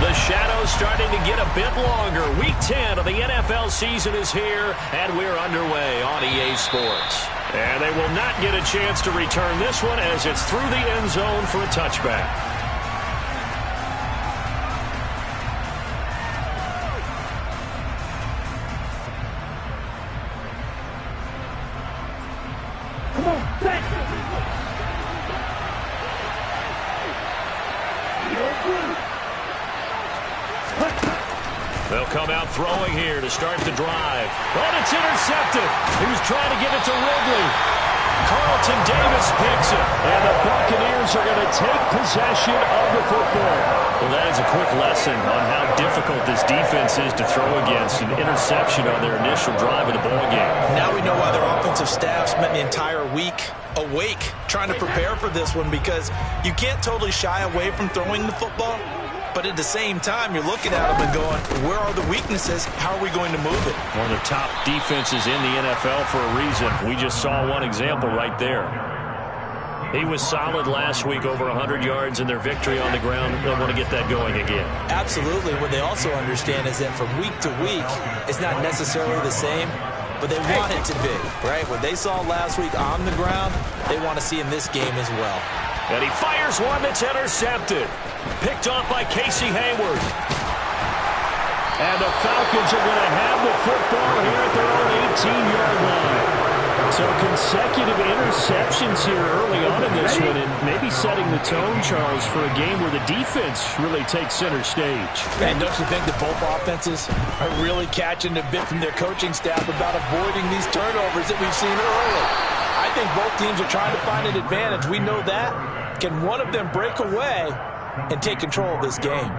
The shadow's starting to get a bit longer. Week 10 of the NFL season is here, and we're underway on EA Sports. And they will not get a chance to return this one as it's through the end zone for a touchback. They'll come out throwing here to start the drive. And it's intercepted. He was trying to give it to Ridley. Carlton Davis picks it. And the Buccaneers are going to take possession of the football. Well, that is a quick lesson on how difficult this defense is to throw against. An interception on their initial drive of the ball game. Now we know why their offensive staff spent the entire week awake trying to prepare for this one, because you can't totally shy away from throwing the football. But at the same time, you're looking at them and going, where are the weaknesses? How are we going to move it? One of the top defenses in the NFL for a reason. We just saw one example right there. He was solid last week, over 100 yards in their victory on the ground. They want to get that going again. Absolutely. What they also understand is that from week to week, it's not necessarily the same, but they want it to be, right? What they saw last week on the ground, they want to see in this game as well. And he fires one that's intercepted. Picked off by Casey Hayward. And the Falcons are going to have the football here at their own 18-yard line. So consecutive interceptions here early on in this one, and maybe setting the tone, Charles, for a game where the defense really takes center stage. And don't you think that both offenses are really catching a bit from their coaching staff about avoiding these turnovers that we've seen early? I think both teams are trying to find an advantage. We know that. Can one of them break away and take control of this game?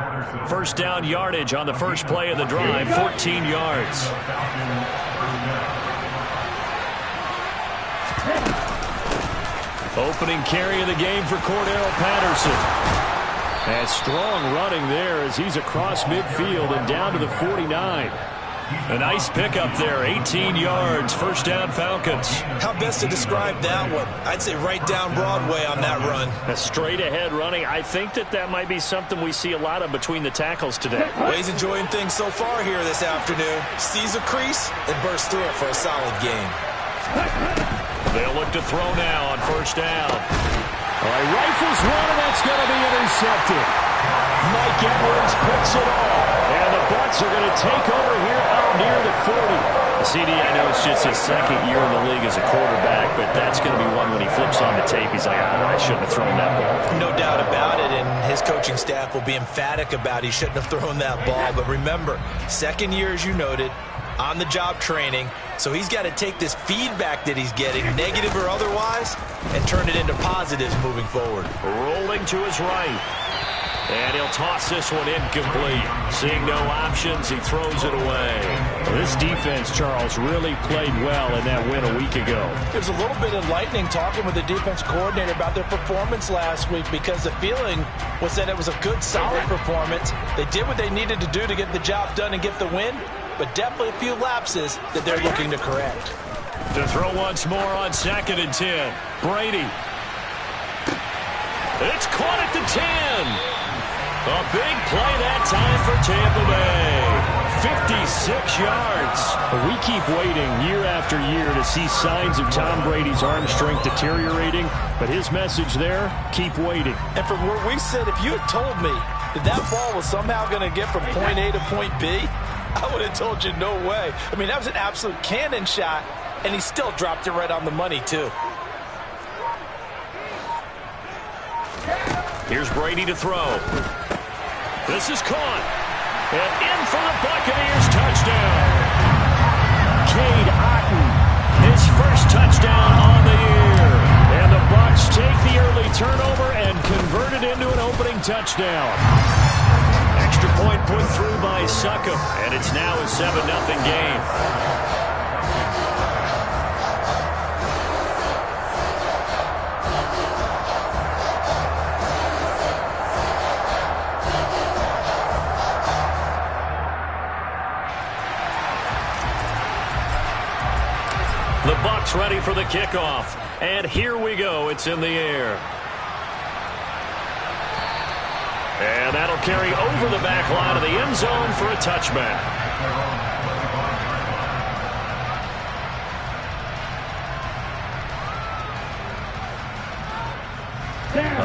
First down yardage on the first play of the drive, 14 yards. Opening carry of the game for Cordell Patterson. And strong running there as he's across midfield and down to the 49. A nice pickup there, 18 yards, first down Falcons. How best to describe that one? I'd say right down Broadway on that run. A straight ahead running. I think that might be something we see a lot of between the tackles today. Well, he's enjoying things so far here this afternoon. Sees a crease and bursts through it for a solid game. They'll look to throw now on first down. All right, rifles one, and that's going to be intercepted. Mike Edwards puts it off. And the Bucs are going to take over here out near the 40. CD, I know it's just his second year in the league as a quarterback, but that's going to be one when he flips on the tape. He's like, I shouldn't have thrown that ball. No doubt about it, and his coaching staff will be emphatic about he shouldn't have thrown that ball. But remember, second year, as you noted, on-the-job training, so he's got to take this feedback that he's getting, negative or otherwise, and turn it into positives moving forward. Rolling to his right. And he'll toss this one incomplete. Seeing no options, he throws it away. This defense, Charles, really played well in that win a week ago. It was a little bit enlightening talking with the defense coordinator about their performance last week, because the feeling was that it was a good, solid performance. They did what they needed to do to get the job done and get the win, but definitely a few lapses that they're looking to correct. To throw once more on 2nd and 10. Brady. It's caught at the 10. A big play that time for Tampa Bay. 56 yards. We keep waiting year after year to see signs of Tom Brady's arm strength deteriorating, but his message there, keep waiting. And from where we sit, if you had told me that ball was somehow going to get from point A to point B, I would have told you no way. I mean, that was an absolute cannon shot, and he still dropped it right on the money, too. Here's Brady to throw. This is caught. And in for the Buccaneers touchdown. Cade Otton, his first touchdown on the year. And the Bucs take the early turnover and convert it into an opening touchdown. Extra point put through by Succop, and it's now a 7-0 game. The Bucs ready for the kickoff. And here we go. It's in the air. And that'll carry over the back line of the end zone for a touchback.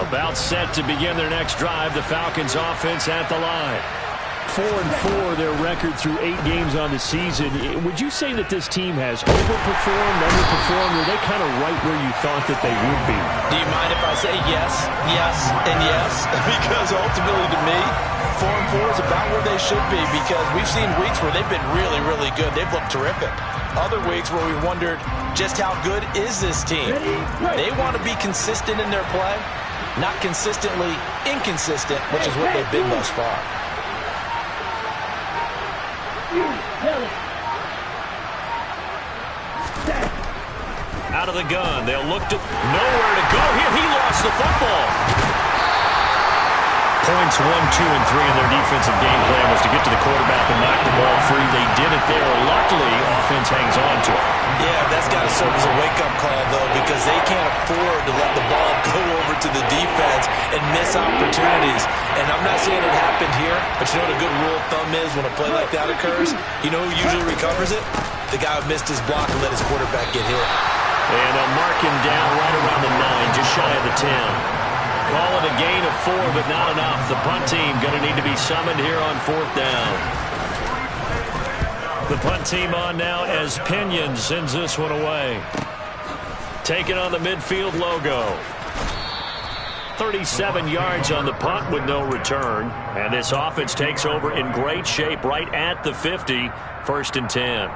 About set to begin their next drive. The Falcons offense at the line. 4-4 their record through 8 games on the season. Would you say that this team has overperformed, underperformed, or are they kind of right where you thought that they would be? Do you mind if I say yes, yes, and yes? Because ultimately to me, 4-4 is about where they should be, because we've seen weeks where they've been really, really good. They've looked terrific. Other weeks where we wondered just how good is this team. They want to be consistent in their play, not consistently inconsistent, which is what they've been thus far. Out of the gun. They'll look to nowhere to go here. He lost the football. Points 1, 2, and 3 in their defensive game plan was to get to the quarterback and knock the ball free. They did it there. Luckily, offense hangs on to it. Yeah, that's got to serve as a wake-up call, though, because they can't afford to let the ball go over to the defense and miss opportunities. And I'm not saying it happened here, but you know what a good rule of thumb is when a play like that occurs? You know who usually recovers it? The guy who missed his block and let his quarterback get hit. And they'll mark him down right around the 9, just shy of the 10. Call it a gain of 4, but not enough. The punt team going to need to be summoned here on 4th down. The punt team on now as Pinion sends this one away. Taking on the midfield logo. 37 yards on the punt with no return. And this offense takes over in great shape right at the 50. 1st and 10.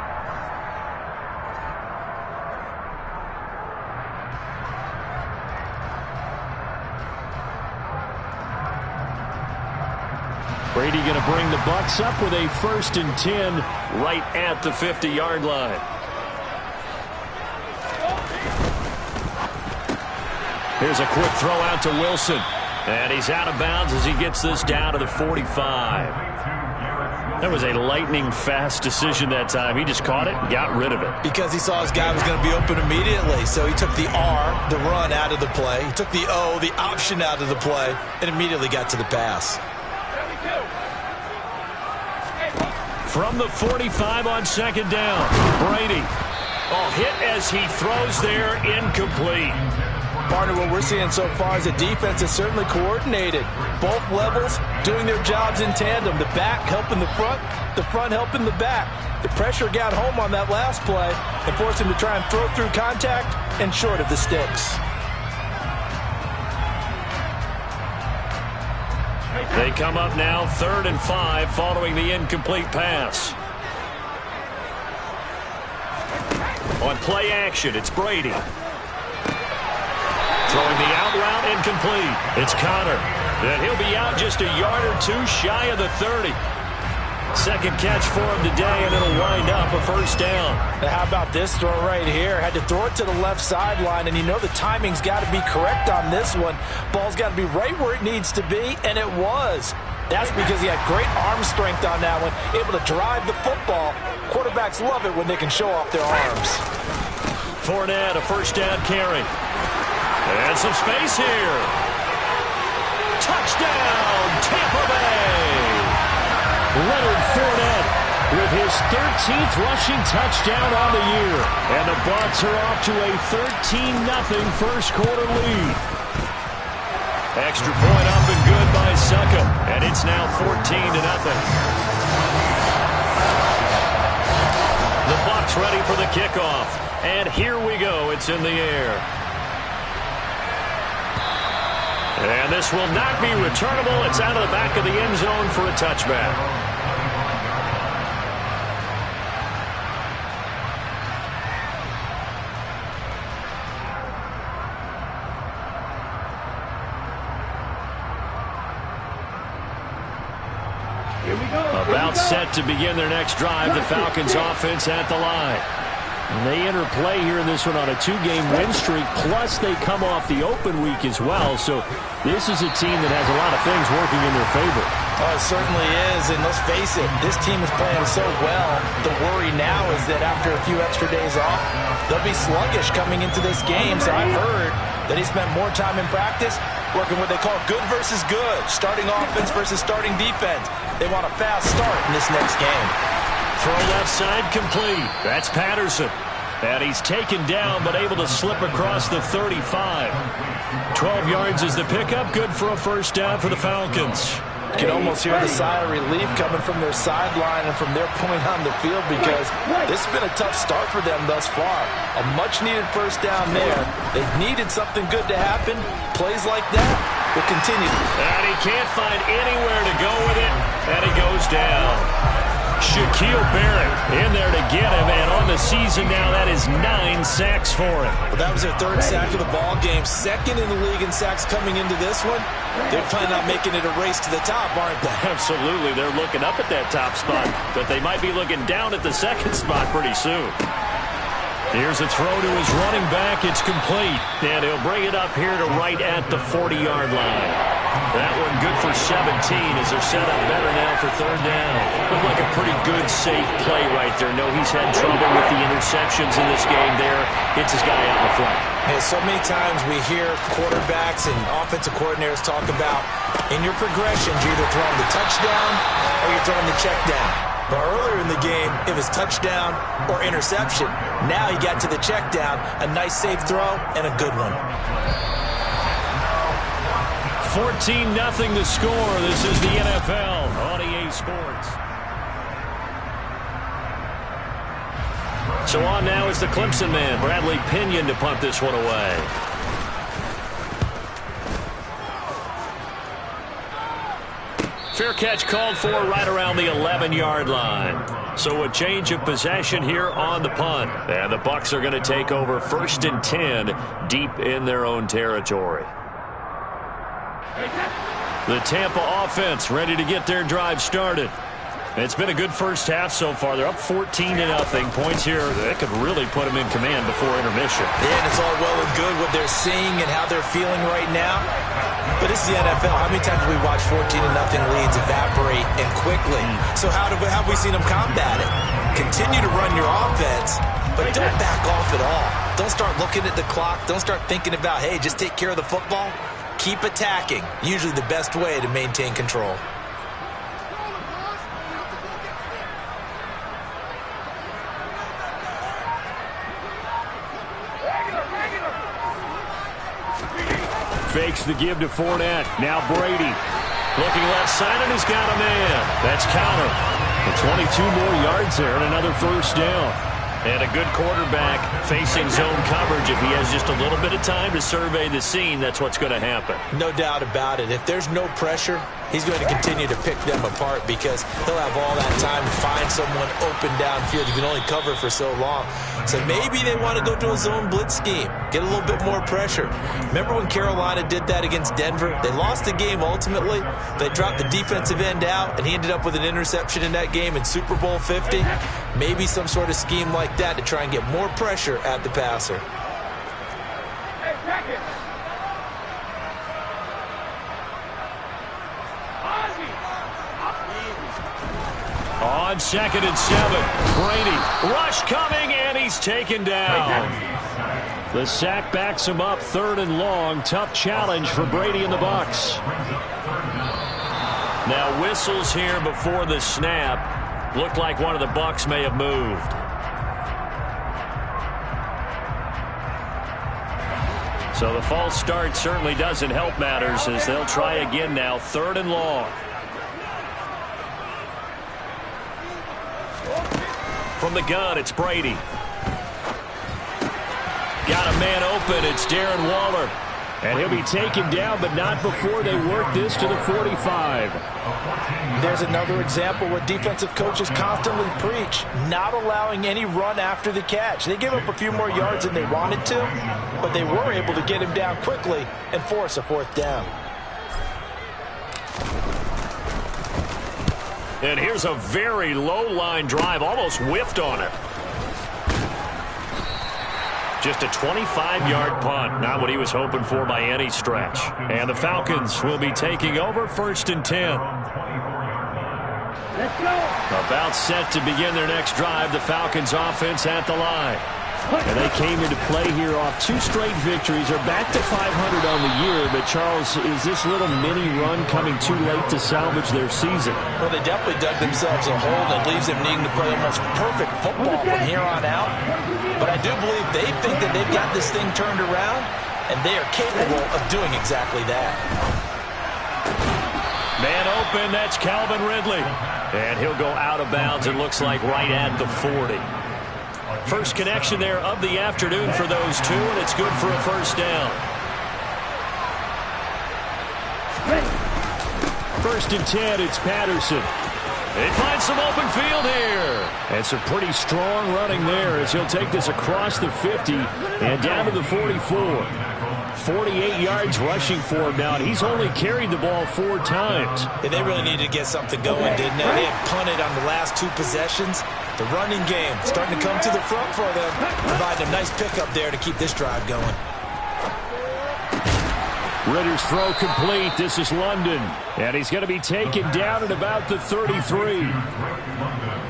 Brady going to bring the Bucs up with a 1st and 10 right at the 50-yard line. Here's a quick throw out to Wilson. And he's out of bounds as he gets this down to the 45. That was a lightning-fast decision that time. He just caught it and got rid of it. Because he saw his guy was going to be open immediately. So he took the R, the run, out of the play. He took the O, the option, out of the play, and immediately got to the pass. From the 45 on 2nd down, Brady. Hit as he throws there, incomplete. Partner, what we're seeing so far is the defense is certainly coordinated. Both levels doing their jobs in tandem. The back helping the front helping the back. The pressure got home on that last play and forced him to try and throw through contact and short of the sticks. They come up now 3rd and 5 following the incomplete pass. On play action, it's Brady. Throwing the out route, incomplete. It's Connor. And he'll be out just a yard or 2 shy of the 30. Second catch for him today, and it'll wind up a 1st down. Now how about this throw right here? Had to throw it to the left sideline, and you know the timing's got to be correct on this one. Ball's got to be right where it needs to be, and it was. That's because he had great arm strength on that one, able to drive the football. Quarterbacks love it when they can show off their arms. Fournette, a 1st down carry. And some space here. Touchdown, Tampa Bay. Leonard Fournette with his 13th rushing touchdown on the year. And the Bucs are off to a 13-0 first quarter lead. Extra point up and good by Succa. And it's now 14-0. The Bucs ready for the kickoff. And here we go. It's in the air. And this will not be returnable. It's out of the back of the end zone for a touchback. Here we go. About set to begin their next drive. The Falcons offense at the line. And they enter play here in this one on a 2-game win streak, plus they come off the open week as well. So this is a team that has a lot of things working in their favor. Oh, it certainly is, and let's face it, this team is playing so well. The worry now is that after a few extra days off, they'll be sluggish coming into this game. So I've heard that he spent more time in practice working what they call good versus good, starting offense versus starting defense. They want a fast start in this next game. Throw left side complete. That's Patterson. And he's taken down but able to slip across the 35. 12 yards is the pickup. Good for a first down for the Falcons. You can almost hear the sigh of relief coming from their sideline and from their point on the field because this has been a tough start for them thus far. A much-needed first down there. They've needed something good to happen. Plays like that will continue. And he can't find anywhere to go with it, and he goes down. Shaquille Barrett in there to get him, and on the season now, that is 9 sacks for him. Well, that was their third sack of the ball game. Second in the league in sacks coming into this one. They're planning on making it a race to the top, aren't they? Absolutely. They're looking up at that top spot, but they might be looking down at the second spot pretty soon. Here's a throw to his running back. It's complete, and he'll bring it up here to right at the 40-yard line. That one good for 17 as they're set up better now for third down. Looked like a pretty good, safe play right there. No, he's had trouble with the interceptions in this game there. Hits his guy out in the front. Hey, so many times we hear quarterbacks and offensive coordinators talk about in your progressions, you're either throwing the touchdown or you're throwing the check down. But earlier in the game, it was touchdown or interception. Now he got to the check down, a nice safe throw, and a good one. 14-0 the score. This is the NFL on EA Sports. So on now is the Clemson man, Bradley Pinion, to punt this one away. Fair catch called for right around the 11-yard line. So a change of possession here on the punt. And the Bucs are going to take over 1st and 10 deep in their own territory. The Tampa offense ready to get their drive started. It's been a good first half so far. They're up 14-0. Points here that could really put them in command before intermission. Yeah, and it's all well and good what they're seeing and how they're feeling right now. But this is the NFL. How many times have we watched 14-0 leads evaporate and quickly? So how have we seen them combat it? Continue to run your offense, but don't back off at all. Don't start looking at the clock. Don't start thinking about, hey, just take care of the football. Keep attacking. Usually the best way to maintain control. Fakes the give to Fournette. Now Brady. Looking left side, and he's got a man. That's Counter. 22 more yards there and another first down. And a good quarterback facing zone coverage. If he has just a little bit of time to survey the scene, that's what's going to happen. No doubt about it. If there's no pressure, he's going to continue to pick them apart because he'll have all that time to find someone open downfield. You can only cover for so long. So maybe they want to go to a zone blitz scheme, get a little bit more pressure. Remember when Carolina did that against Denver? They lost the game ultimately. They dropped the defensive end out, and he ended up with an interception in that game in Super Bowl 50. Maybe some sort of scheme like that to try and get more pressure at the passer. On 2nd and 7, Brady. Rush coming, and he's taken down. The sack backs him up 3rd and long. Tough challenge for Brady and the Bucs. Now whistles here before the snap. Looked like one of the Bucs may have moved. So the false start certainly doesn't help matters as they'll try again now. 3rd and long. From the gun, it's Brady. Got a man open. It's Darren Waller. And he'll be taken down, but not before they work this to the 45. There's another example where defensive coaches constantly preach, not allowing any run after the catch. They gave up a few more yards than they wanted to, but they were able to get him down quickly and force a 4th down. And here's a very low-line drive, almost whiffed on it. Just a 25-yard punt, not what he was hoping for by any stretch. And the Falcons will be taking over 1st and 10. About set to begin their next drive. The Falcons offense at the line. And they came into play here off 2 straight victories. They're back to 500 on the year. But, Charles, is this little mini run coming too late to salvage their season? Well, they definitely dug themselves a hole that leaves them needing to play almost perfect football from here on out. But I do believe they think that they've got this thing turned around, and they are capable of doing exactly that. Man open, that's Calvin Ridley. And he'll go out of bounds, it looks like right at the 40. First connection there of the afternoon for those two, and it's good for a first down. First and 10, it's Patterson. They find some open field here. And some pretty strong running there as he'll take this across the 50 and down to the 44. 48 yards rushing for him now, and he's only carried the ball 4 times. Yeah, they really needed to get something going, didn't they? They had punted on the last 2 possessions. The running game starting to come to the front for them, providing a nice pickup there to keep this drive going. Ritter's throw complete. This is London, and he's going to be taken down at about the 33.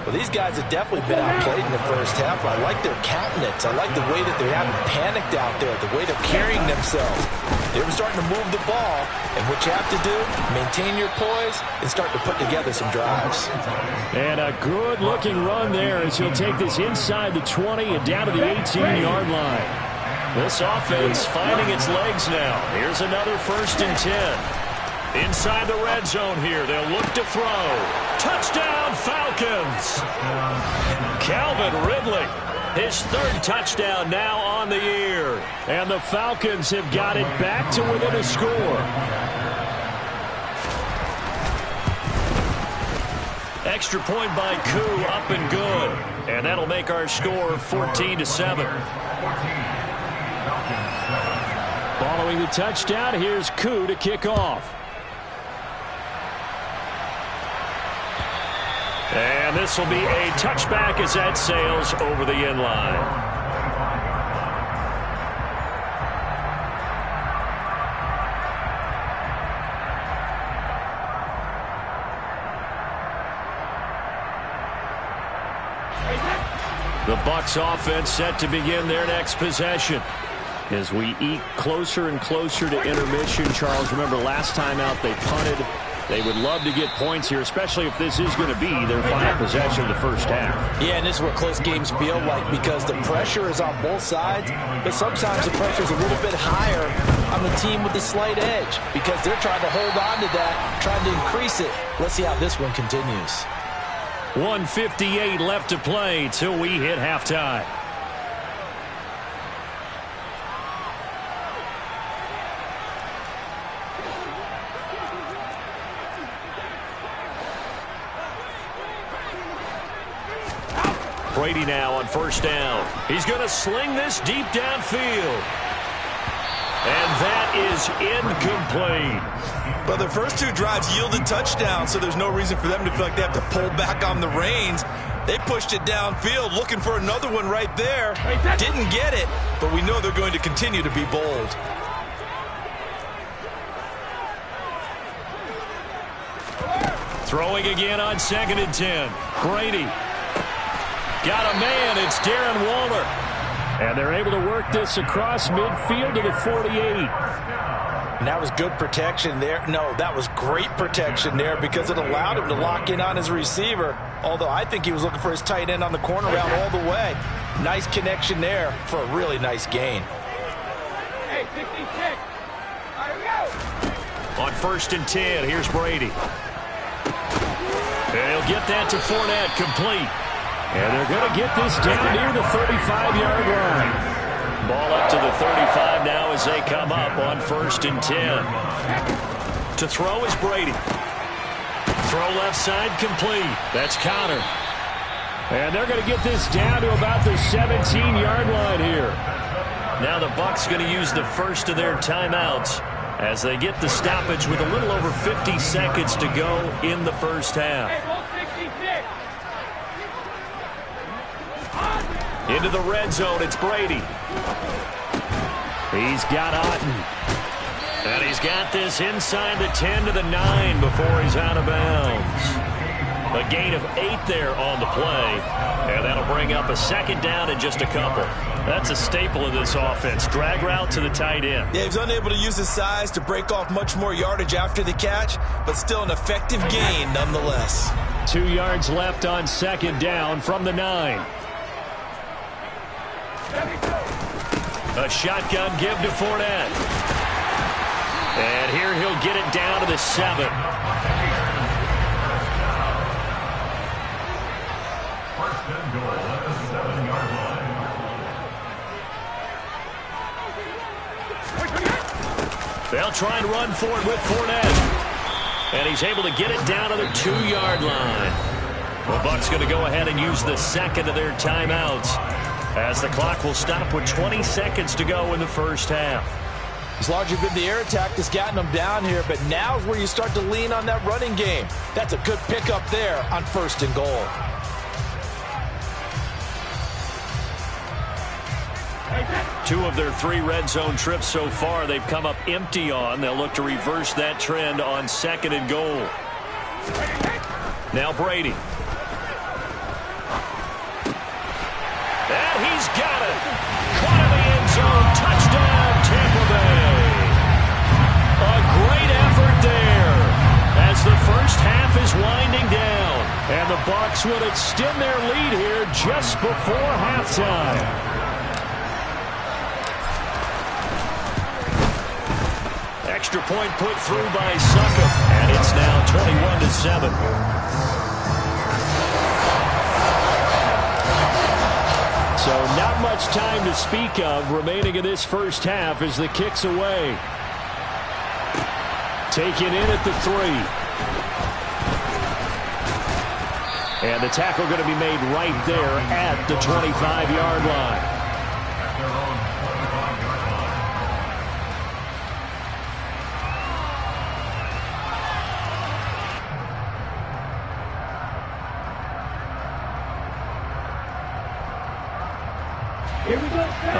Well, these guys have definitely been outplayed in the first half. I like their countenance. I like the way that they haven't panicked out there, the way they're carrying themselves. They were starting to move the ball, and what you have to do, maintain your poise and start to put together some drives. And a good-looking run there as he'll take this inside the 20 and down to the 18-yard line. This offense finding its legs now. Here's another first and 10. Inside the red zone here. They'll look to throw. Touchdown, Falcons. Calvin Ridley, his 3rd touchdown now on the year. And the Falcons have got it back to within a score. Extra point by Koo, up and good. And that'll make our score 14-7. Following the touchdown, here's Koo to kick off. And this will be a touchback as that sails over the end line. The Bucs offense set to begin their next possession. As we eke closer and closer to intermission, Charles, remember last time out they punted. They would love to get points here, especially if this is going to be their final possession of the first half. Yeah, and this is what close games feel like because the pressure is on both sides, but sometimes the pressure is a little bit higher on the team with the slight edge because they're trying to hold on to that, trying to increase it. Let's see how this one continues. 1:58 left to play till we hit halftime. Brady now on first down. He's going to sling this deep downfield. And that is incomplete. But the first 2 drives yielded touchdowns, so there's no reason for them to feel like they have to pull back on the reins. They pushed it downfield, looking for another one right there. Didn't get it, but we know they're going to continue to be bold. Throwing again on 2nd and 10. Brady. Got a man. It's Darren Waller. And they're able to work this across midfield to the 48. And that was good protection there. No, that was great protection there because it allowed him to lock in on his receiver. Although I think he was looking for his tight end on the corner route all the way. Nice connection there for a really nice gain. Hey, 66. All right, we go. On 1st and 10, here's Brady. And he'll get that to Fournette, complete. And they're going to get this down near the 35-yard line. Ball up to the 35 now as they come up on 1st and 10. To throw is Brady. Throw left side complete. That's Connor. And they're going to get this down to about the 17-yard line here. Now the Bucs going to use the first of their timeouts as they get the stoppage with a little over 50 seconds to go in the first half. Into the red zone, it's Brady. He's got Otten. And he's got this inside the 10 to the 9 before he's out of bounds. A gain of 8 there on the play, and that'll bring up a second down in just a couple. That's a staple of this offense. Drag route to the tight end. Yeah, he's unable to use his size to break off much more yardage after the catch, but still an effective gain nonetheless. 2 yards left on second down from the 9. A shotgun give to Fournette. And here he'll get it down to the 7. First and goal at the 7-yard line. They'll try and run for it with Fournette. And he's able to get it down to the 2-yard line. The Bucs going to go ahead and use the second of their timeouts, as the clock will stop with 20 seconds to go in the first half. It's largely been the air attack that's gotten them down here, but now is where you start to lean on that running game. That's a good pickup there on first and goal. Two of their 3 red zone trips so far, they've come up empty on. They'll look to reverse that trend on second and goal. Now Brady. And he's got it. Caught in the end zone. Touchdown, Tampa Bay. A great effort there as the first half is winding down. And the Bucs would extend their lead here just before halftime. Extra point put through by Succop, and it's now 21-7. So not much time to speak of remaining in this first half as the kick's away. Taken in at the 3. And the tackle going to be made right there at the 25-yard line.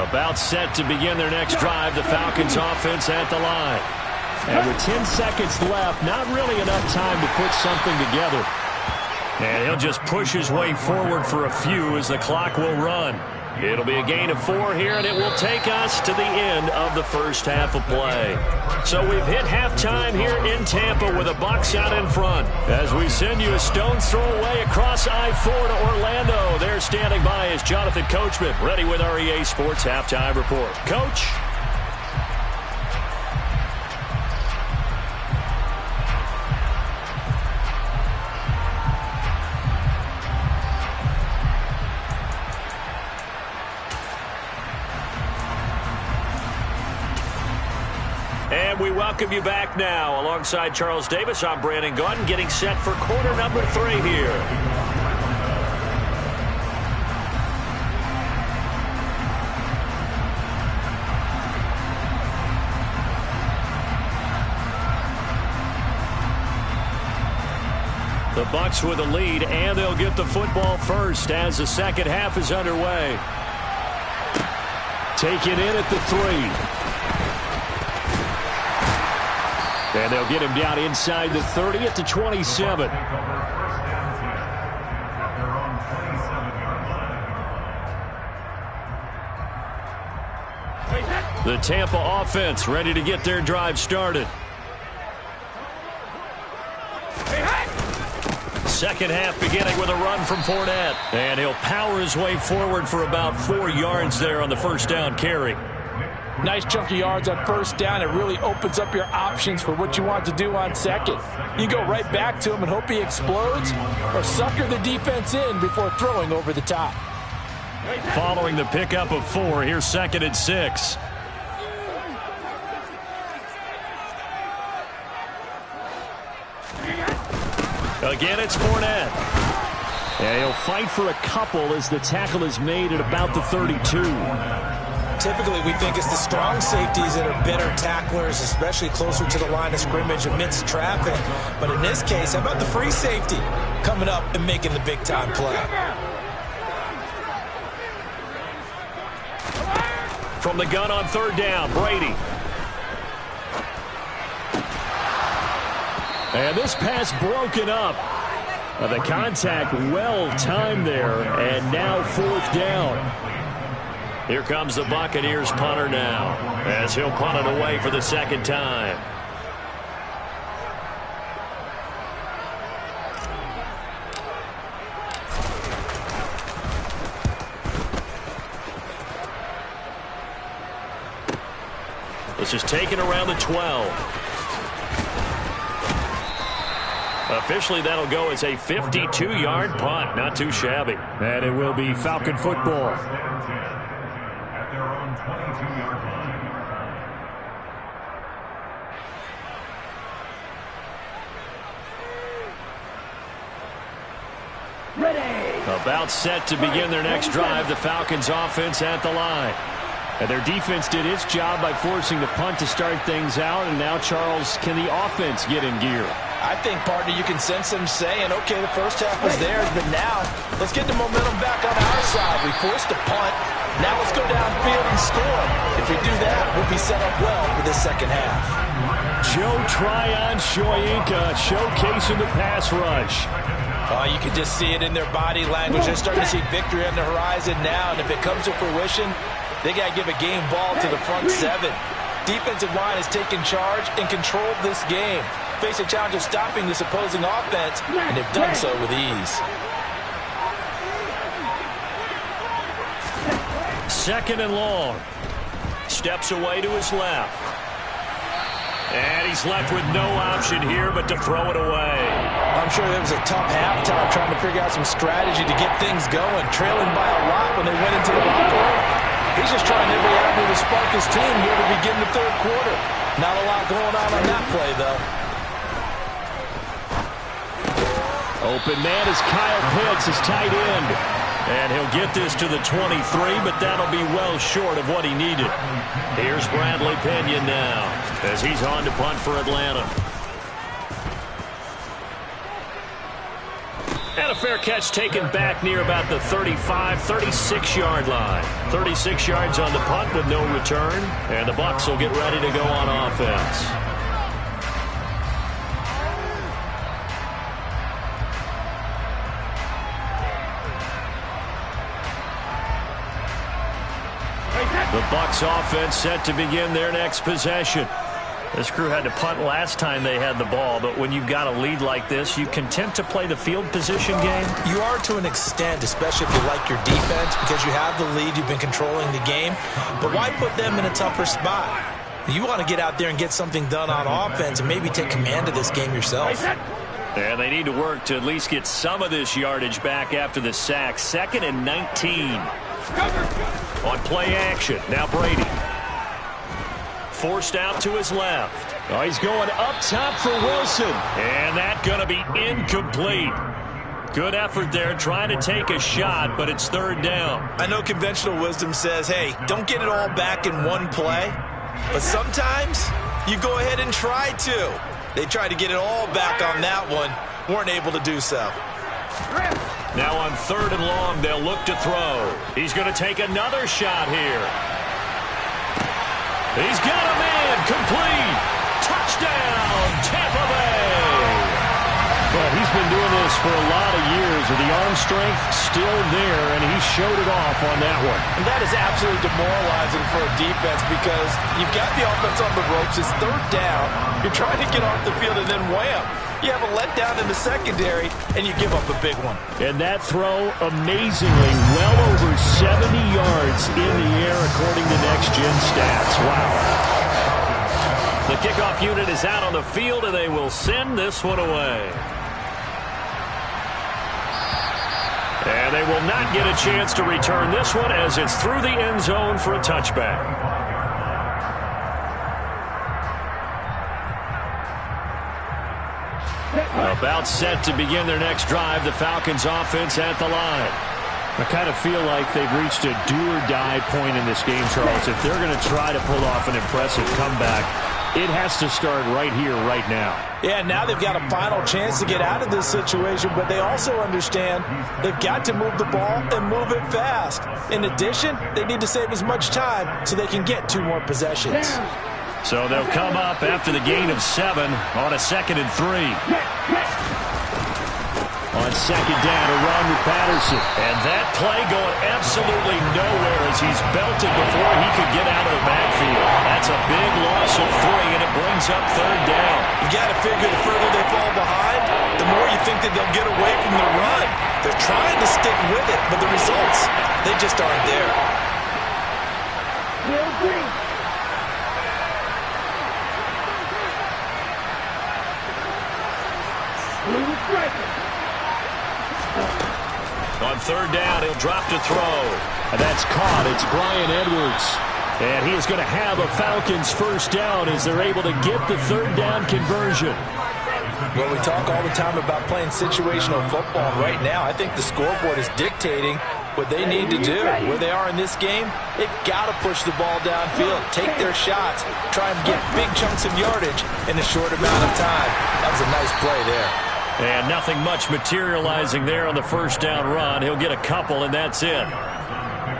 About set to begin their next drive, the Falcons offense at the line. And with 10 seconds left, not really enough time to put something together. And he'll just push his way forward for a few as the clock will run. It'll be a gain of 4 here, and it will take us to the end of the first half of play. So we've hit halftime here in Tampa with the Bucs out in front. As we send you a stone's throw away across I-4 to Orlando. There standing by is Jonathan Coachman, ready with our EA Sports Halftime Report. Coach. And we welcome you back now. Alongside Charles Davis, I'm Brandon Gaudin, getting set for quarter number 3 here. The Bucs with a lead, and they'll get the football first as the second half is underway. Taken in at the 3. And they'll get him down inside the 30 at the 27. The Tampa offense ready to get their drive started. Second half beginning with a run from Fournette. And he'll power his way forward for about 4 yards there on the first down carry. Nice chunky yards on first down. It really opens up your options for what you want to do on second. You go right back to him and hope he explodes, or sucker the defense in before throwing over the top. Following the pickup of 4, here's 2nd and 6. Again, it's Fournette. And he'll fight for a couple as the tackle is made at about the 32. Typically, we think it's the strong safeties that are better tacklers, especially closer to the line of scrimmage amidst traffic. But in this case, how about the free safety coming up and making the big-time play? From the gun on 3rd down, Brady. And this pass broken up. The contact well timed there, and now 4th down. Here comes the Buccaneers punter now, as he'll punt it away for the 2nd time. This is taken around the 12. Officially, that'll go as a 52-yard punt. Not too shabby. And it will be Falcon football. At their own 22-yard line. Ready. About set to begin their next drive. The Falcons offense at the line. And their defense did its job by forcing the punt to start things out. And now, Charles, can the offense get in gear? I think, partner, you can sense them saying, okay, the first half was theirs, but now let's get the momentum back on our side. We forced a punt. Now let's go downfield and score. If we do that, we'll be set up well for the second half. Joe Tryon Shoyinka showcasing the pass rush. Oh, you can just see it in their body language. They're starting to see victory on the horizon now, and if it comes to fruition, they got to give a game ball to the front 7. Defensive line has taken charge and controlled this game. Face a challenge of stopping this opposing offense, and they've done so with ease. 2nd and long. Steps away to his left. And he's left with no option here but to throw it away. I'm sure there was a tough halftime trying to figure out some strategy to get things going, trailing by a lot when they went into the locker room. He's just trying every avenue to spark his team here to begin the 3rd quarter. Not a lot going on that play, though. Open man is Kyle Pitts, his tight end. And he'll get this to the 23, but that'll be well short of what he needed. Here's Bradley Pinion now, as he's on to punt for Atlanta. And a fair catch taken back near about the 35, 36-yard line. 36 yards on the punt with no return. And the Bucs will get ready to go on offense. The Bucs offense set to begin their next possession. This crew had to punt last time they had the ball, but when you've got a lead like this, you content to play the field position game? You are to an extent, especially if you like your defense, because you have the lead, you've been controlling the game. But why put them in a tougher spot? You want to get out there and get something done on offense and maybe take command of this game yourself. And they need to work to at least get some of this yardage back after the sack. 2nd and 19. On play action, now Brady. Forced out to his left. Oh, he's going up top for Wilson. And that's going to be incomplete. Good effort there, trying to take a shot, but it's 3rd down. I know conventional wisdom says, hey, don't get it all back in one play. But sometimes you go ahead and try to. They tried to get it all back on that one. Weren't able to do so. Now on 3rd and long, they'll look to throw. He's going to take another shot here. He's got him in. Complete. Touchdown, Tampa Bay. But he's been doing this for a lot of years with the arm strength still there, and he showed it off on that one. And that is absolutely demoralizing for a defense because you've got the offense on the ropes. It's 3rd down. You're trying to get off the field, and then wham. You have a letdown in the secondary, and you give up a big one. And that throw, amazingly, well over 70 yards in the air, according to next-gen stats. Wow. The kickoff unit is out on the field, and they will send this one away. And they will not get a chance to return this one as it's through the end zone for a touchback. About set to begin their next drive, the Falcons offense at the line. I kind of feel like they've reached a do-or-die point in this game, Charles. If they're going to try to pull off an impressive comeback, it has to start right here, right now. Yeah, now they've got a final chance to get out of this situation, but they also understand they've got to move the ball and move it fast. In addition, they need to save as much time so they can get 2 more possessions. So they'll come up after the gain of 7 on a 2nd and 3. On on second down to run with Patterson. And that play going absolutely nowhere as he's belted before he could get out of the backfield. That's a big loss of 3, and it brings up third down. You got to figure the further they fall behind, the more you think that they'll get away from the run. They're trying to stick with it, but the results, they just aren't there. On third down, he'll drop to throw. And that's caught. It's Bryan Edwards. And he is going to have a Falcons first down as they're able to get the third down conversion. Well, we talk all the time about playing situational football. Right now, I think the scoreboard is dictating what they need to do. Where they are in this game, they've got to push the ball downfield, take their shots, try and get big chunks of yardage in a short amount of time. That was a nice play there. And nothing much materializing there on the first down run. He'll get a couple, and that's it.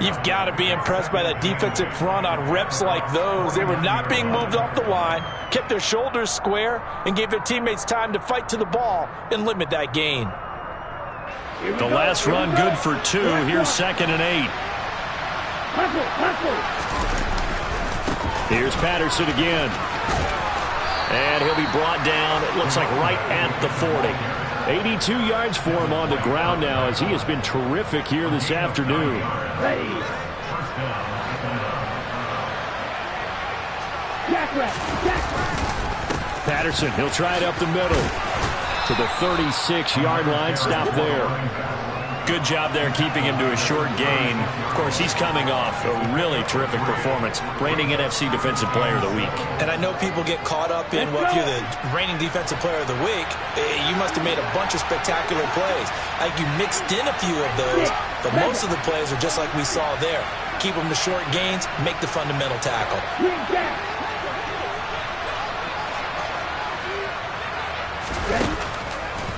You've got to be impressed by that defensive front on reps like those. They were not being moved off the line, kept their shoulders square, and gave their teammates time to fight to the ball and limit that gain. The last run good for 2. Here's 2nd and 8. Here's Patterson again. And he'll be brought down, it looks like right at the 40. 82 yards for him on the ground now as he has been terrific here this afternoon. Patterson, he'll try it up the middle to the 36-yard line. Stop there. Good job there keeping him to a short gain. Of course, he's coming off a really terrific performance. Reigning NFC Defensive Player of the Week. And I know people get caught up in, well, if you're the reigning Defensive Player of the Week, you must have made a bunch of spectacular plays. Like you mixed in a few of those, but most of the plays are just like we saw there. Keep them to short gains, make the fundamental tackle.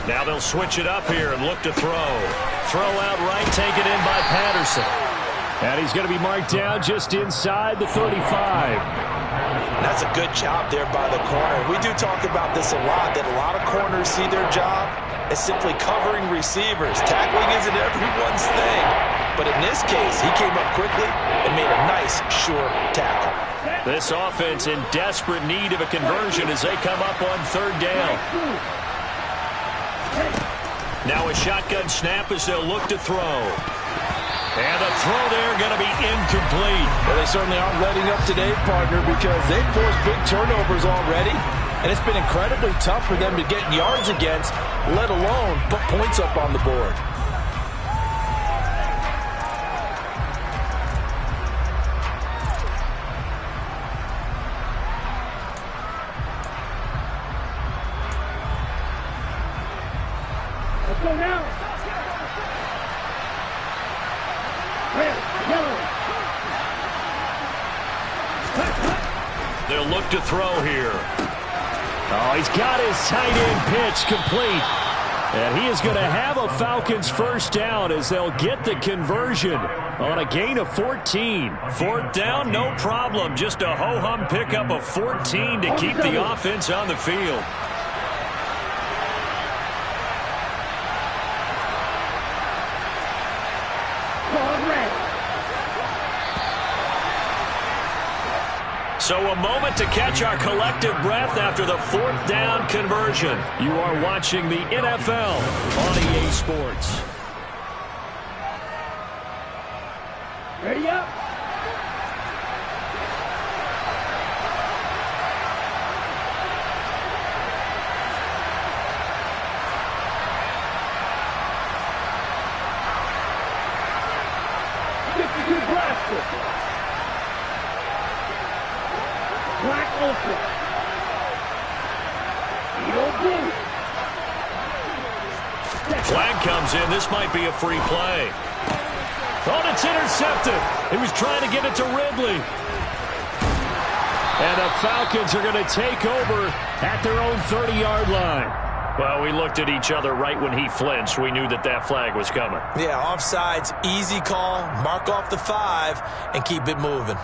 Now they'll switch it up here and look to throw. Throw out right, taken in by Patterson. And he's going to be marked down just inside the 35. That's a good job there by the corner. We do talk about this a lot, that a lot of corners see their job as simply covering receivers. Tackling isn't everyone's thing. But in this case, he came up quickly and made a nice, short tackle. This offense in desperate need of a conversion as they come up on third down. Now a shotgun snap as they'll look to throw. And the throw there going to be incomplete. Well, they certainly aren't letting up today, partner, because they've forced big turnovers already. And it's been incredibly tough for them to get yards against, let alone put points up on the board. Go now. They'll look to throw here. Oh, he's got his tight end pitch complete. And he is going to have a Falcons first down as they'll get the conversion on a gain of 14. Fourth down, no problem. Just a ho-hum pickup of 14 to keep the offense on the field. So a moment to catch our collective breath after the fourth down conversion. You are watching the NFL on EA Sports. Ready up. Black Ultra. Flag comes in. This might be a free play. Oh, it's intercepted. He was trying to get it to Ridley. And the Falcons are going to take over at their own 30-yard line. Well, we looked at each other right when he flinched. We knew that that flag was coming. Yeah, offsides, easy call. Mark off the 5 and keep it moving.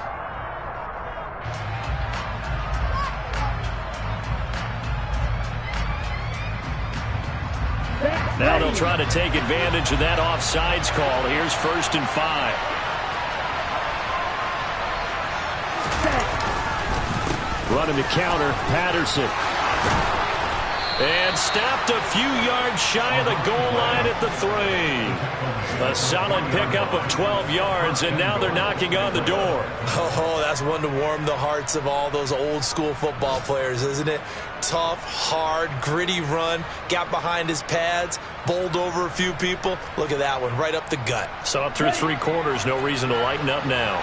Back. Now they'll try to take advantage of that offsides call. Here's 1st and 5. Running the counter, Patterson. And stopped a few yards shy of the goal line at the 3. A solid pickup of 12 yards, and now they're knocking on the door. Oh, that's one to warm the hearts of all those old-school football players, isn't it? Tough, hard, gritty run, got behind his pads, bowled over a few people. Look at that one, right up the gut. So up through 3 quarters, no reason to lighten up now.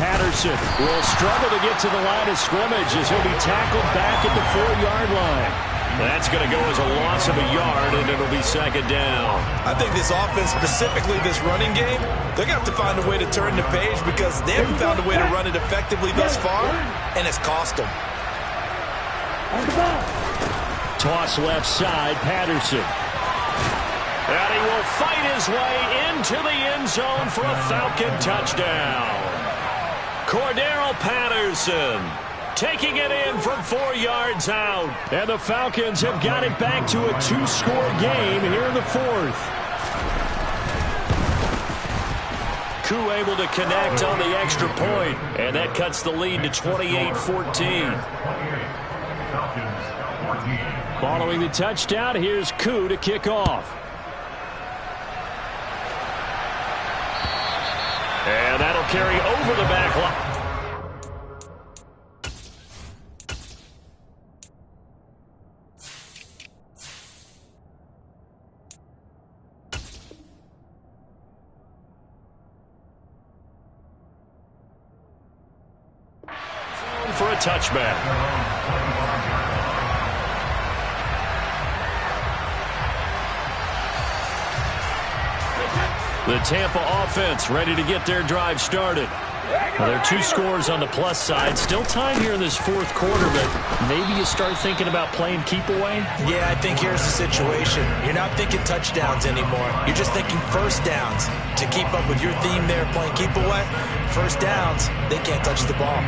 Patterson will struggle to get to the line of scrimmage as he'll be tackled back at the 4-yard line. That's going to go as a loss of a yard, and it'll be 2nd down. I think this offense, specifically this running game, they're going to have to find a way to turn the page because they haven't found a way to run it effectively thus far, and it's cost them. Toss left side, Patterson. And he will fight his way into the end zone for a Falcon touchdown. Cordero Patterson taking it in from 4 yards out. And the Falcons have got it back to a 2-score game here in the 4th. Koo able to connect on the extra point, and that cuts the lead to 28-14. Following the touchdown, here's Koo to kick off. And that'll carry over the back line. For a touchback. The Tampa offense ready to get their drive started. Well, there are 2 scores on the plus side. Still time here in this 4th quarter, but maybe you start thinking about playing keep away? Yeah, I think here's the situation. You're not thinking touchdowns anymore. You're just thinking first downs. To keep up with your theme there, playing keep away, first downs, they can't touch the ball.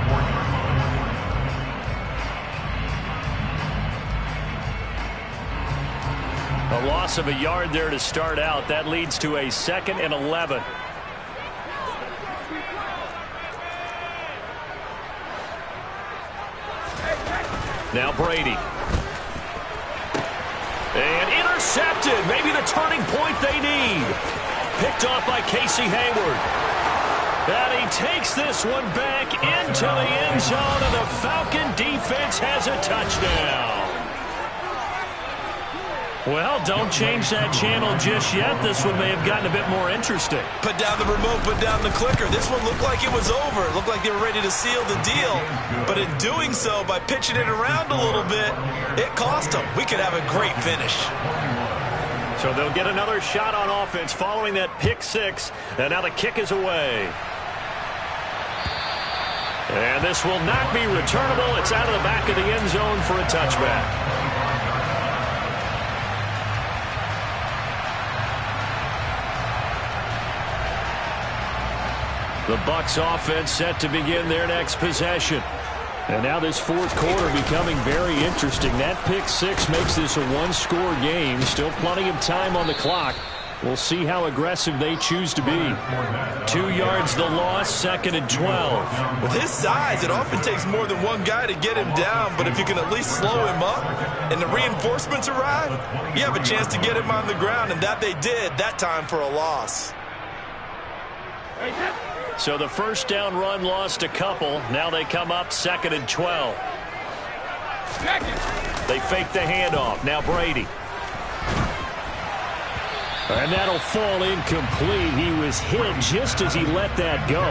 A loss of a yard there to start out. That leads to a 2nd and 11. Now Brady. And intercepted. Maybe the turning point they need. Picked off by Casey Hayward. And he takes this one back into the end zone, and the Falcon defense has a touchdown. Well, don't change that channel just yet. This one may have gotten a bit more interesting. Put down the remote, put down the clicker. This one looked like it was over. It looked like they were ready to seal the deal. But in doing so, by pitching it around a little bit, it cost them. We could have a great finish. So they'll get another shot on offense following that pick 6. And now the kick is away. And this will not be returnable. It's out of the back of the end zone for a touchback. The Bucs offense set to begin their next possession. And now this 4th quarter becoming very interesting. That pick 6 makes this a 1-score game. Still plenty of time on the clock. We'll see how aggressive they choose to be. 2 yards the loss, 2nd and 12. With his size, it often takes more than one guy to get him down, but if you can at least slow him up and the reinforcements arrive, you have a chance to get him on the ground, and that they did that time for a loss. So the first down run lost a couple. Now they come up 2nd and 12. They fake the handoff. Now Brady. And that'll fall incomplete. He was hit just as he let that go.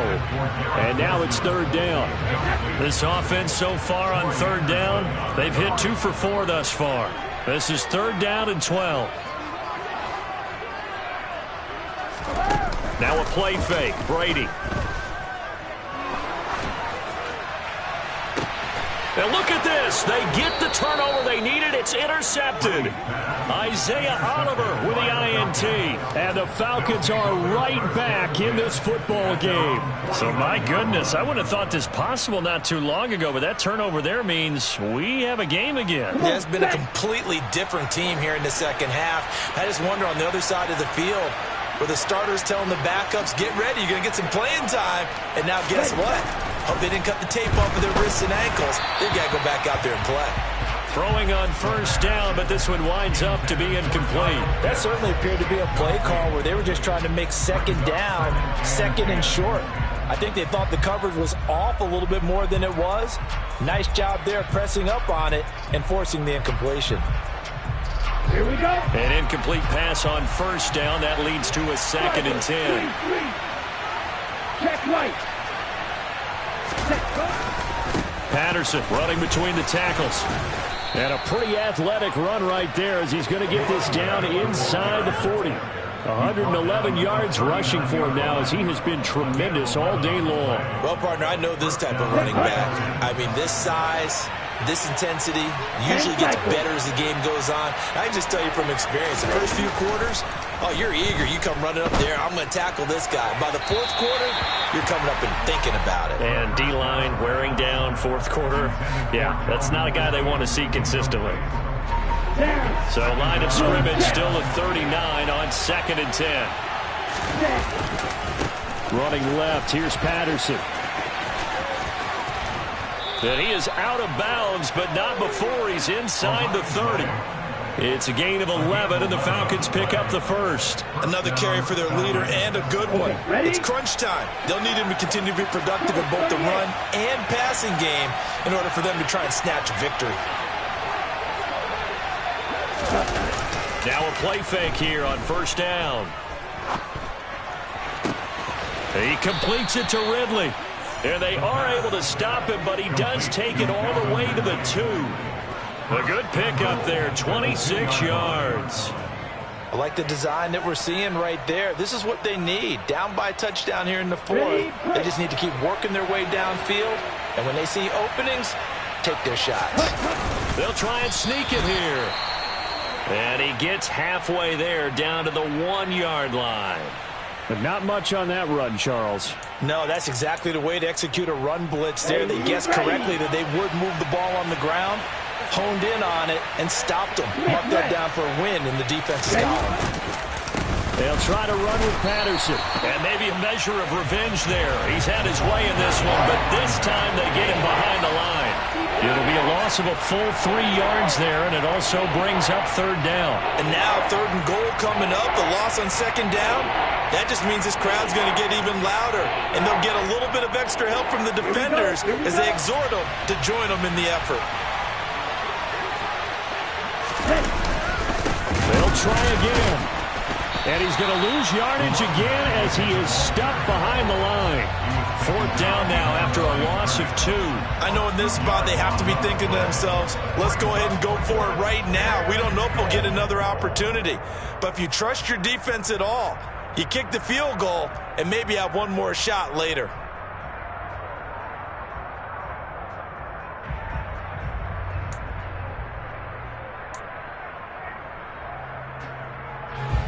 And now it's 3rd down. This offense so far on 3rd down, they've hit 2 for 4 thus far. This is 3rd down and 12. Now a play fake. And look at this. They get the turnover they needed. It's intercepted. Isaiah Oliver with the INT. And the Falcons are right back in this football game. So, my goodness, I wouldn't have thought this possible not too long ago, but that turnover there means we have a game again. Yeah, it's been a completely different team here in the second half. I just wonder on the other side of the field where the starters telling the backups, get ready, you're going to get some playing time. And now guess what? Hope they didn't cut the tape off of their wrists and ankles. They got to go back out there and play. Throwing on first down, but this one winds up to be incomplete. That certainly appeared to be a play call where they were just trying to make second down, second and short. I think they thought the coverage was off a little bit more than it was. Nice job there pressing up on it and forcing the incompletion. Here we go. An incomplete pass on first down. That leads to a 2nd and 10. Check right. Patterson running between the tackles. And a pretty athletic run right there as he's going to get this down inside the 40. 111 yards rushing for him now as he has been tremendous all day long. Well, partner, I know this type of running back. I mean, this size, this intensity usually gets better as the game goes on. I can just tell you from experience, the first few quarters, oh, you're eager. You come running up there, I'm going to tackle this guy. By the fourth quarter, you're coming up and thinking about it. And D-line wearing down fourth quarter. Yeah, that's not a guy they want to see consistently. So line of scrimmage still at 39 on 2nd and 10. Running left, here's Patterson. And he is out of bounds, but not before he's inside the 30. It's a gain of 11, and the Falcons pick up the first. Another carry for their leader and a good one. It's crunch time. They'll need him to continue to be productive in both the run and passing game in order for them to try and snatch a victory. Now a play fake here on first down. He completes it to Ridley. And they are able to stop him, but he does take it all the way to the 2. A good pickup there, 26 yards. I like the design that we're seeing right there. This is what they need. Down by a touchdown here in the 4th. They just need to keep working their way downfield. And when they see openings, take their shots. They'll try and sneak it here. And he gets halfway there down to the 1-yard line. But not much on that run, Charles. No, that's exactly the way to execute a run blitz there. They guessed correctly that they would move the ball on the ground, honed in on it, and stopped them. Marked that down for a win in the defense's column. They'll try to run with Patterson. And maybe a measure of revenge there. He's had his way in this one, but this time they get him behind the line. It'll be a loss of a full 3 yards there, and it also brings up 3rd down. And now 3rd and goal coming up, the loss on 2nd down. That just means this crowd's going to get even louder, and they'll get a little bit of extra help from the defenders as they exhort them to join them in the effort. They'll try again. And he's going to lose yardage again as he is stuck behind the line. 4th down now after a loss of 2. I know in this spot they have to be thinking to themselves, let's go ahead and go for it right now. We don't know if we'll get another opportunity. But if you trust your defense at all, you kick the field goal and maybe have one more shot later.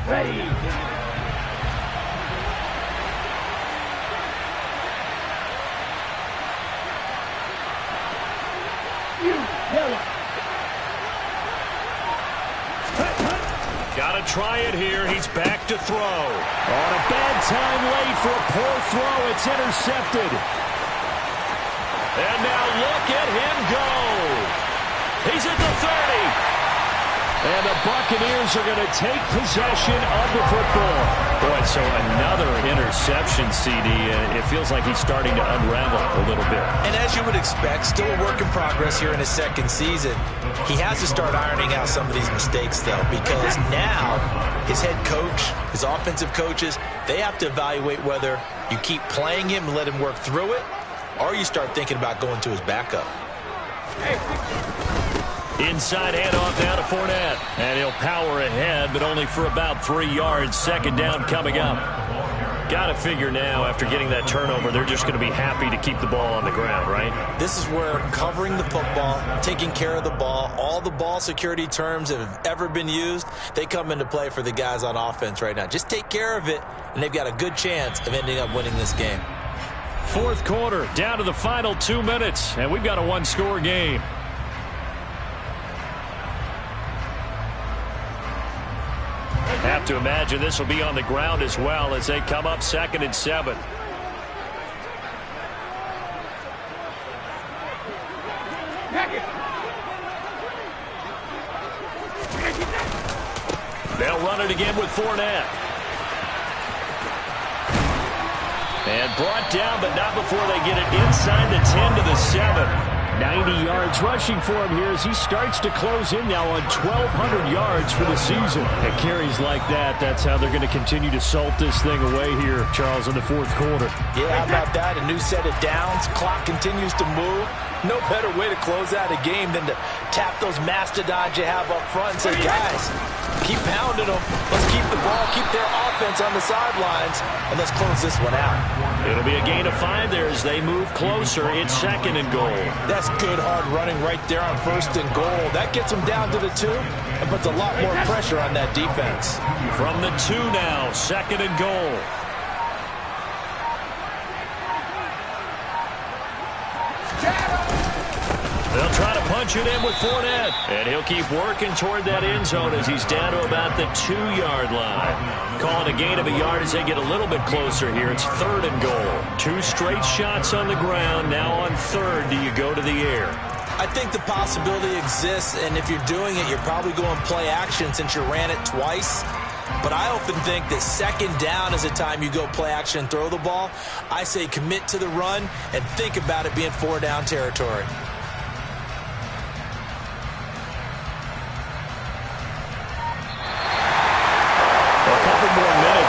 Ready. Got to try it here. He's back to throw. On a bad time late for a poor throw. It's intercepted. And now look at him go. He's at the 30. And the Buccaneers are going to take possession of the football. Boy, so another interception, CD. It feels like he's starting to unravel a little bit. And as you would expect, still a work in progress here in his 2nd season. He has to start ironing out some of these mistakes, though, because now his head coach, his offensive coaches, they have to evaluate whether you keep playing him and let him work through it, or you start thinking about going to his backup. Inside handoff down to Fournette. And he'll power ahead, but only for about 3 yards. 2nd down coming up. Got to figure now, after getting that turnover, they're just going to be happy to keep the ball on the ground, right? This is where covering the football, taking care of the ball, all the ball security terms that have ever been used, they come into play for the guys on offense right now. Just take care of it, and they've got a good chance of ending up winning this game. Fourth quarter, down to the final 2 minutes, and we've got a one-score game. Have to imagine this will be on the ground as well as they come up 2nd and 7. They'll run it again with Fournette. And brought down, but not before they get it inside the 10 to the 7. 90 yards rushing for him here as he starts to close in now on 1,200 yards for the season. At carries like that, that's how they're going to continue to salt this thing away here, Charles, in the fourth quarter. Yeah, how about that? A new set of downs. Clock continues to move. No better way to close out a game than to tap those mastodons you have up front and say, guys, keep pounding them. Let's keep the ball, keep their offense on the sidelines, and let's close this one out. It'll be a gain of 5 there as they move closer. It's 2nd and goal. That's good, hard running right there on 1st and goal. That gets them down to the 2 and puts a lot more pressure on that defense. From the 2 now, 2nd and goal. They'll try to punch it in with Fournette. And he'll keep working toward that end zone as he's down to about the 2-yard line. Calling a gain of a yard as they get a little bit closer here. It's 3rd and goal. 2 straight shots on the ground. Now on 3rd, do you go to the air? I think the possibility exists, and if you're doing it, you're probably going play action since you ran it twice. But I often think that 2nd down is the time you go play action and throw the ball. I say commit to the run and think about it being 4-down territory.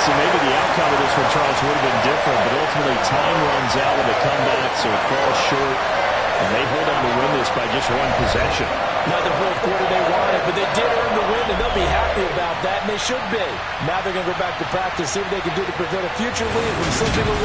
And maybe the outcome of this one, Charles, would have been different, but ultimately time runs out with a comeback, so it falls short, and they hold on to win this by just 1 possession. Another fourth quarter they wanted, but they did earn the win, and they'll be happy about that, and they should be. Now they're going to go back to practice, see what they can do to prevent a future lead from slipping away.